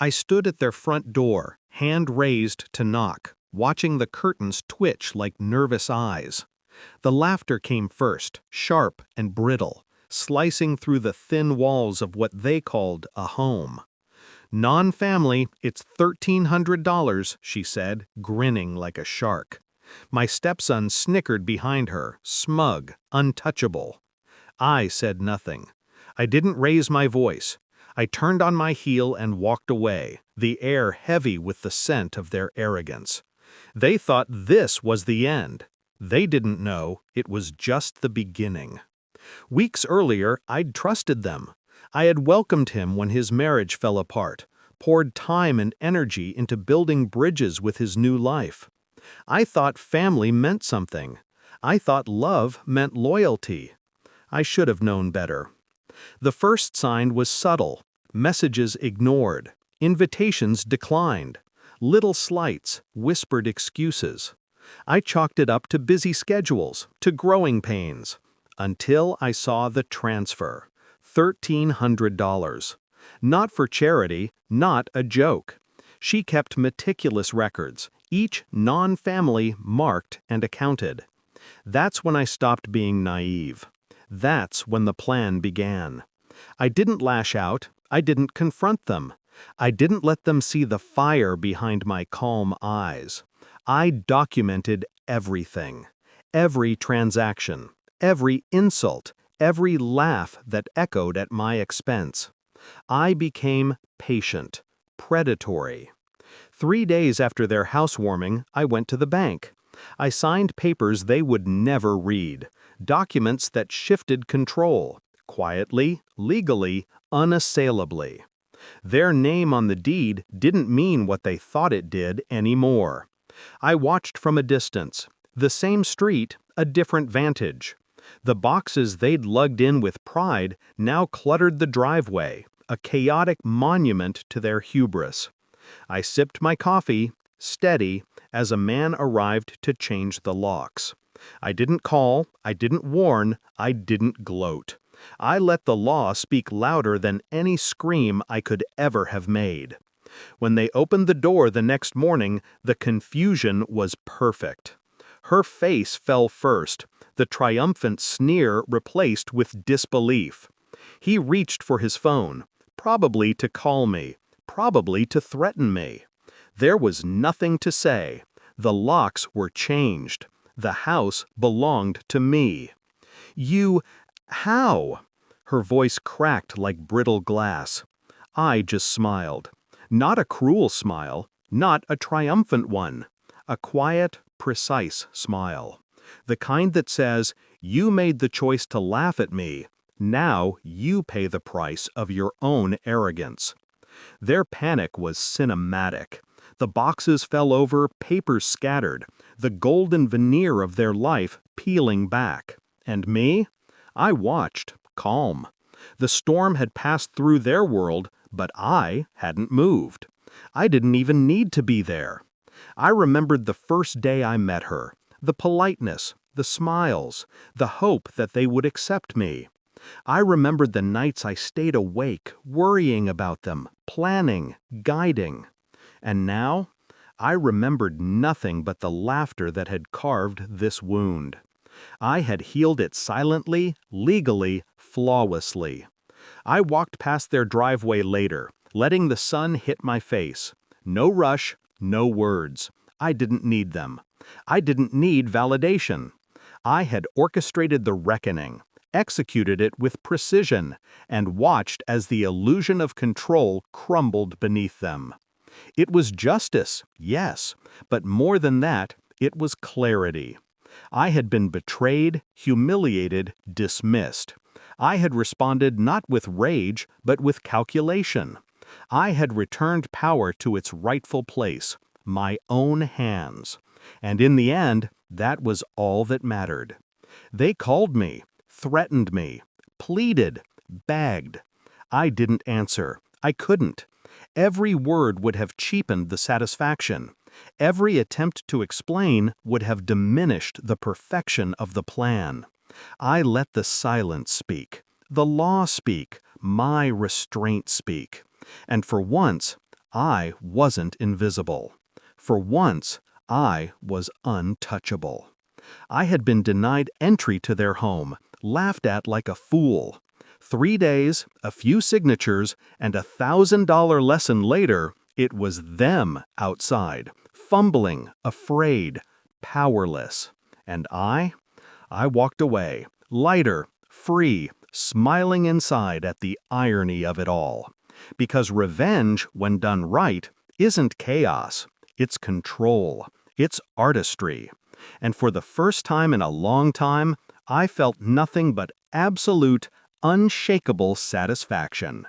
I stood at their front door, hand raised to knock, watching the curtains twitch like nervous eyes. The laughter came first, sharp and brittle, slicing through the thin walls of what they called a home. "Non-family, it's $1,300, she said, grinning like a shark. My stepson snickered behind her, smug, untouchable. I said nothing. I didn't raise my voice. I turned on my heel and walked away, the air heavy with the scent of their arrogance. They thought this was the end. They didn't know it was just the beginning. Weeks earlier, I'd trusted them. I had welcomed him when his marriage fell apart, poured time and energy into building bridges with his new life. I thought family meant something. I thought love meant loyalty. I should have known better. The first sign was subtle, messages ignored, invitations declined, little slights, whispered excuses. I chalked it up to busy schedules, to growing pains, until I saw the transfer. $1,300. Not for charity, not a joke. She kept meticulous records, each non-family marked and accounted. That's when I stopped being naive. That's when the plan began. I didn't lash out. I didn't confront them. I didn't let them see the fire behind my calm eyes. I documented everything. Every transaction, every insult, every laugh that echoed at my expense. I became patient, predatory. 3 days after their housewarming, I went to the bank. I signed papers they would never read, documents that shifted control, quietly, legally, unassailably. Their name on the deed didn't mean what they thought it did anymore. I watched from a distance. The same street, a different vantage. The boxes they'd lugged in with pride now cluttered the driveway, a chaotic monument to their hubris. I sipped my coffee, steady, as a man arrived to change the locks. I didn't call, I didn't warn, I didn't gloat. I let the law speak louder than any scream I could ever have made. When they opened the door the next morning, the confusion was perfect. Her face fell first, the triumphant sneer replaced with disbelief. He reached for his phone, probably to call me, probably to threaten me. There was nothing to say. The locks were changed. The house belonged to me. How? Her voice cracked like brittle glass. I just smiled. Not a cruel smile, not a triumphant one. A quiet, precise smile. The kind that says, "You made the choice to laugh at me. Now you pay the price of your own arrogance." Their panic was cinematic. The boxes fell over, papers scattered, the golden veneer of their life peeling back. And me? I watched, calm. The storm had passed through their world, but I hadn't moved. I didn't even need to be there. I remembered the first day I met her, the politeness, the smiles, the hope that they would accept me. I remembered the nights I stayed awake, worrying about them, planning, guiding. And now, I remembered nothing but the laughter that had carved this wound. I had healed it silently, legally, flawlessly. I walked past their driveway later, letting the sun hit my face. No rush, no words. I didn't need them. I didn't need validation. I had orchestrated the reckoning, executed it with precision, and watched as the illusion of control crumbled beneath them. It was justice, yes, but more than that, it was clarity. I had been betrayed, humiliated, dismissed. I had responded not with rage, but with calculation. I had returned power to its rightful place, my own hands. And in the end, that was all that mattered. They called me, threatened me, pleaded, begged. I didn't answer. I couldn't. Every word would have cheapened the satisfaction. Every attempt to explain would have diminished the perfection of the plan. I let the silence speak, the law speak, my restraint speak. And for once, I wasn't invisible. For once, I was untouchable. I had been denied entry to their home, laughed at like a fool. 3 days, a few signatures, and $1,000 lesson later, it was them outside, fumbling, afraid, powerless. And I walked away, lighter, free, smiling inside at the irony of it all. Because revenge, when done right, isn't chaos. It's control. It's artistry. And for the first time in a long time, I felt nothing but absolute, unshakable satisfaction.